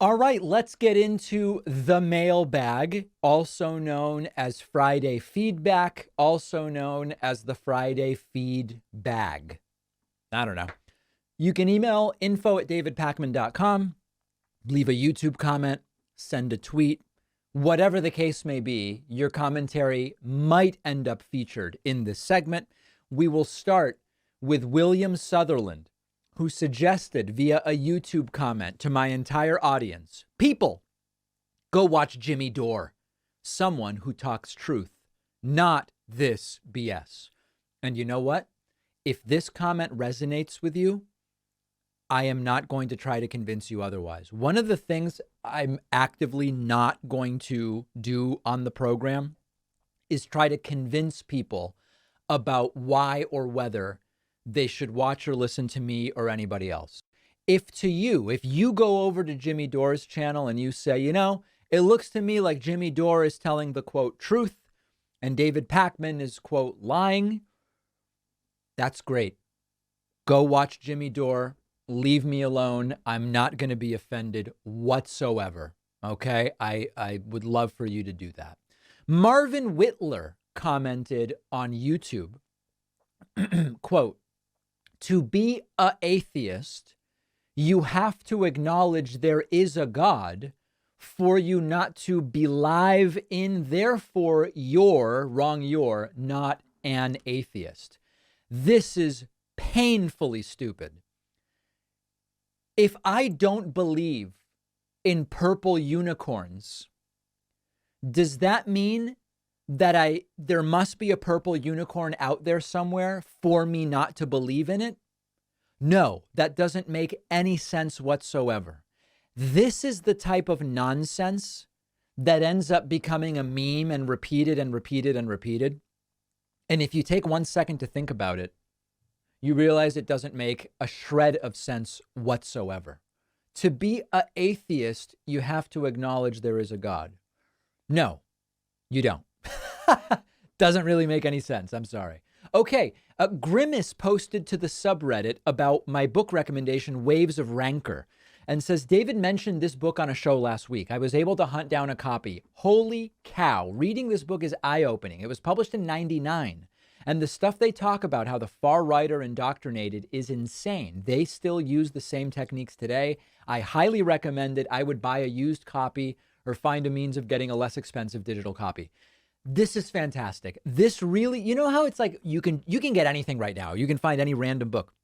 All right, let's get into the mailbag, also known as Friday feedback, also known as the Friday feed bag. I don't know. You can email info@davidpakman.com, leave a YouTube comment, send a tweet, whatever the case may be. Your commentary might end up featured in this segment. We will start with William Sutherland, who suggested via a YouTube comment to my entire audience, people, go watch Jimmy Dore, someone who talks truth, not this BS. And you know what? If this comment resonates with you, I am not going to try to convince you otherwise. One of the things I'm actively not going to do on the program is try to convince people about why or whether they should watch or listen to me or anybody else. If you go over to Jimmy Dore's channel and you say, it looks to me like Jimmy Dore is telling the quote truth and David Pakman is quote lying, that's great. Go watch Jimmy Dore. Leave me alone. I'm not going to be offended whatsoever. Okay. I would love for you to do that. MarvinWhitler commented on YouTube, quote, to be an atheist, you have to acknowledge there is a God for you not to believe in, therefore you're not an atheist. This is painfully stupid. If I don't believe in purple unicorns, does that mean that there must be a purple unicorn out there somewhere for me not to believe in it? No, that doesn't make any sense whatsoever. This is the type of nonsense that ends up becoming a meme and repeated and repeated and repeated. And if you take 1 second to think about it, you realize it doesn't make a shred of sense whatsoever. To be an atheist, you have to acknowledge there is a God. No, you don't. Doesn't really make any sense. I'm sorry. Okay. Grimace posted to the subreddit about my book recommendation, Waves of Rancor, and says, David mentioned this book on a show last week. I was able to hunt down a copy. Holy cow. Reading this book is eye-opening. It was published in '99. And the stuff they talk about, how the far right are indoctrinated, is insane. They still use the same techniques today. I highly recommend it. I would buy a used copy or find a means of getting a less expensive digital copy. This is fantastic. This really, you know how it's like you can get anything right now. You can find any random book.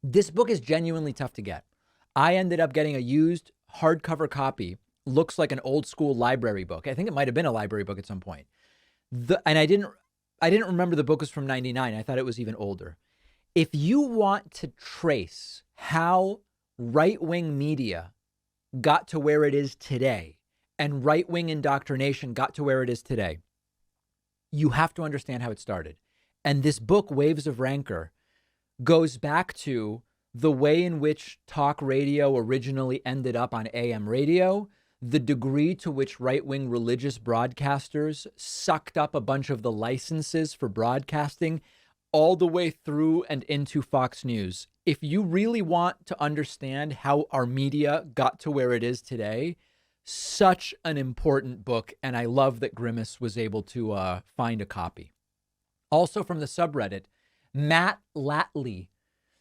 This book is genuinely tough to get. I ended up getting a used hardcover copy. Looks like an old school library book. I think it might have been a library book at some point. And I didn't remember the book was from '99. I thought it was even older. If you want to trace how right-wing media got to where it is today and right-wing indoctrination got to where it is today, you have to understand how it started. And this book, Waves of Rancor, goes back to the way in which talk radio originally ended up on AM radio, the degree to which right-wing religious broadcasters sucked up a bunch of the licenses for broadcasting all the way through and into Fox News. If you really want to understand how our media got to where it is today, such an important book. And I love that Grimace was able to find a copy. Also from the subreddit, Matt Latley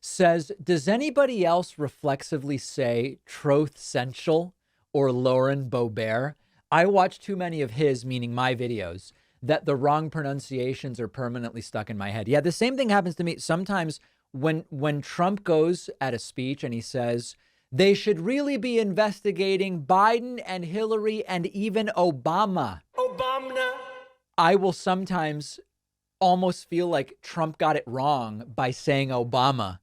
says, does anybody else reflexively say Troth Central or Lauren Boebert? I watch too many of his, meaning my videos, that the wrong pronunciations are permanently stuck in my head. Yeah, the same thing happens to me. Sometimes when Trump goes at a speech and he says, they should really be investigating Biden and Hillary and even Obama. I will sometimes almost feel like Trump got it wrong by saying Obama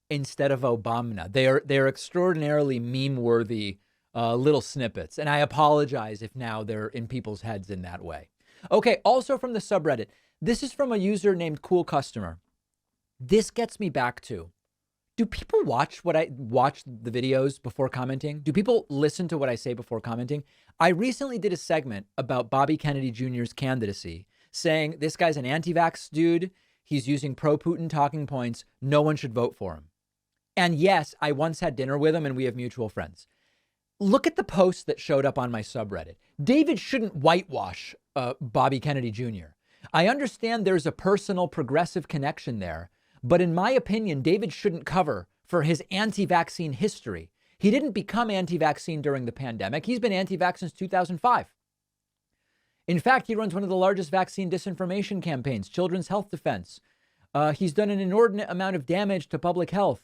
instead of Obama. They're extraordinarily meme-worthy little snippets. And I apologize if now they're in people's heads in that way. Okay, also from the subreddit, this is from a user named Cool Customer. This gets me back to, do people watch the videos before commenting? Do people listen to what I say before commenting? I recently did a segment about Bobby Kennedy Jr.'s candidacy, saying this guy's an anti-vax dude. He's using pro-Putin talking points. No one should vote for him. And yes, I once had dinner with him and we have mutual friends. look at the post that showed up on my subreddit. David shouldn't whitewash Bobby Kennedy Jr. I understand there's a personal progressive connection there, but in my opinion, David shouldn't cover for his anti-vaccine history. He didn't become anti-vaccine during the pandemic. He's been anti-vax since 2005. In fact, he runs one of the largest vaccine disinformation campaigns, Children's Health Defense. He's done an inordinate amount of damage to public health.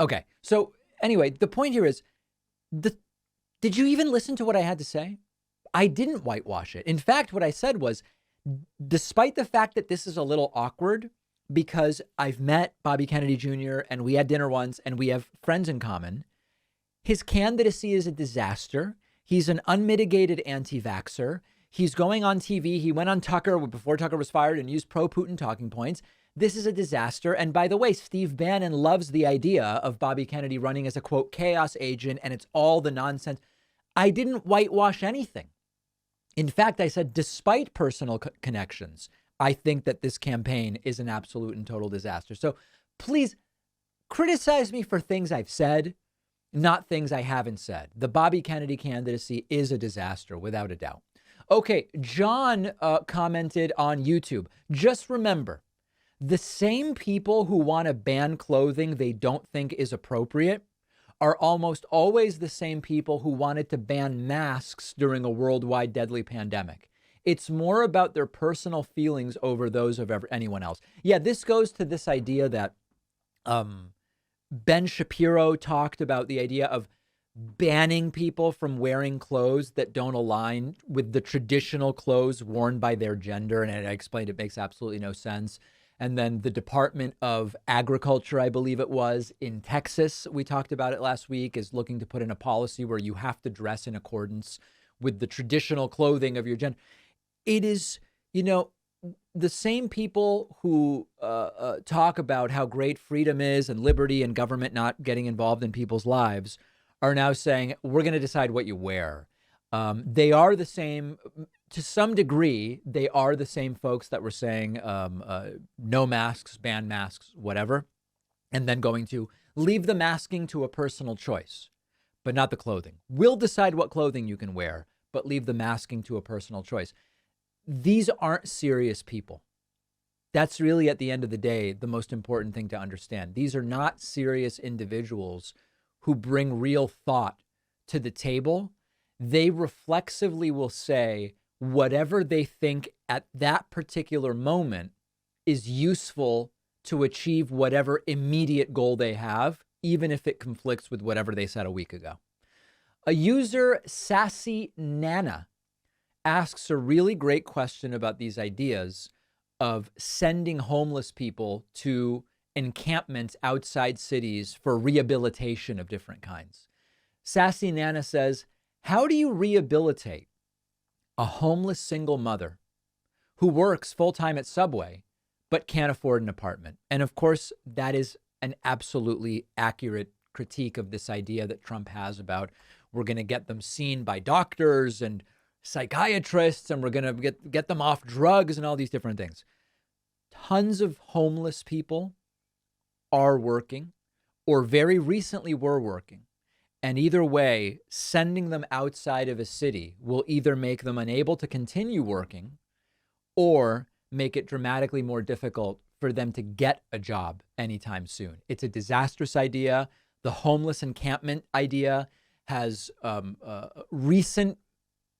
Okay. So anyway, the point here is, did you even listen to what I had to say? I didn't whitewash it. In fact, what I said was, despite the fact that this is a little awkward because I've met Bobby Kennedy Jr. and we had dinner once and we have friends in common, his candidacy is a disaster. He's an unmitigated anti-vaxxer. He's going on TV. He went on Tucker before Tucker was fired and used pro-Putin talking points. This is a disaster. And by the way, Steve Bannon loves the idea of Bobby Kennedy running as a, quote, chaos agent, and it's all the nonsense. I didn't whitewash anything. In fact, I said, despite personal connections, I think that this campaign is an absolute and total disaster. So please criticize me for things I've said, not things I haven't said. The Bobby Kennedy candidacy is a disaster, without a doubt. Okay, John commented on YouTube. Just remember, the same people who want to ban clothing they don't think is appropriate are almost always the same people who wanted to ban masks during a worldwide deadly pandemic. It's more about their personal feelings over those of anyone else. Yeah, this goes to this idea that Ben Shapiro talked about, the idea of banning people from wearing clothes that don't align with the traditional clothes worn by their gender. And I explained it makes absolutely no sense. And then the Department of Agriculture, I believe it was, in Texas, we talked about it last week, is looking to put in a policy where you have to dress in accordance with the traditional clothing of your gender. It is, you know, the same people who talk about how great freedom is and liberty and government not getting involved in people's lives are now saying, we're going to decide what you wear. They are the same, to some degree, they are the same folks that were saying no masks, ban masks, whatever, and then going to leave the masking to a personal choice, but not the clothing. We'll decide what clothing you can wear, but leave the masking to a personal choice. These aren't serious people. That's really, at the end of the day, the most important thing to understand. These are not serious individuals who bring real thought to the table. They reflexively will say whatever they think at that particular moment is useful to achieve whatever immediate goal they have, even if it conflicts with whatever they said a week ago. A user, Sassy Nana, asks a really great question about these ideas of sending homeless people to encampments outside cities for rehabilitation of different kinds. Sassy Nana says, how do you rehabilitate a homeless single mother who works full-time at Subway but can't afford an apartment? And of course, that is an absolutely accurate critique of this idea that Trump has about we're going to get them seen by doctors and psychiatrists, and we're going to get them off drugs and all these different things. Tons of homeless people are working, or very recently were working. And either way, sending them outside of a city will either make them unable to continue working or make it dramatically more difficult for them to get a job anytime soon. It's a disastrous idea. The homeless encampment idea has recent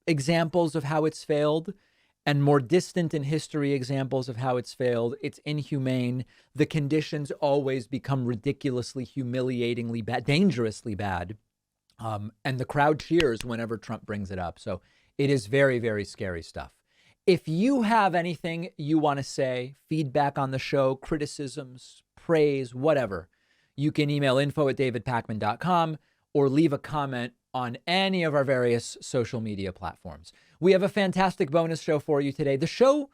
examples of how it's failed and more distant in history examples of how it's failed. It's inhumane. The conditions always become ridiculously, humiliatingly bad, dangerously bad. And the crowd cheers whenever Trump brings it up. So it is very, very scary stuff. If you have anything you want to say, feedback on the show, criticisms, praise, whatever, you can email info@davidpakman.com or leave a comment on any of our various social media platforms. We have a fantastic bonus show for you today. The show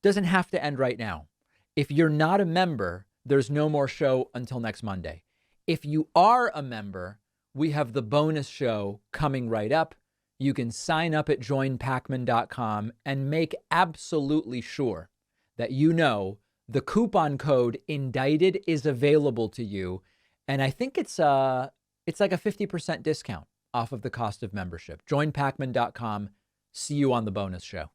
doesn't have to end right now. If you're not a member, there's no more show until next Monday. If you are a member, we have the bonus show coming right up. You can sign up at joinpakman.com and make absolutely sure that you know the coupon code indicted is available to you And I think it's like a 50% discount off of the cost of membership. Join Pakman.com. See you on the bonus show.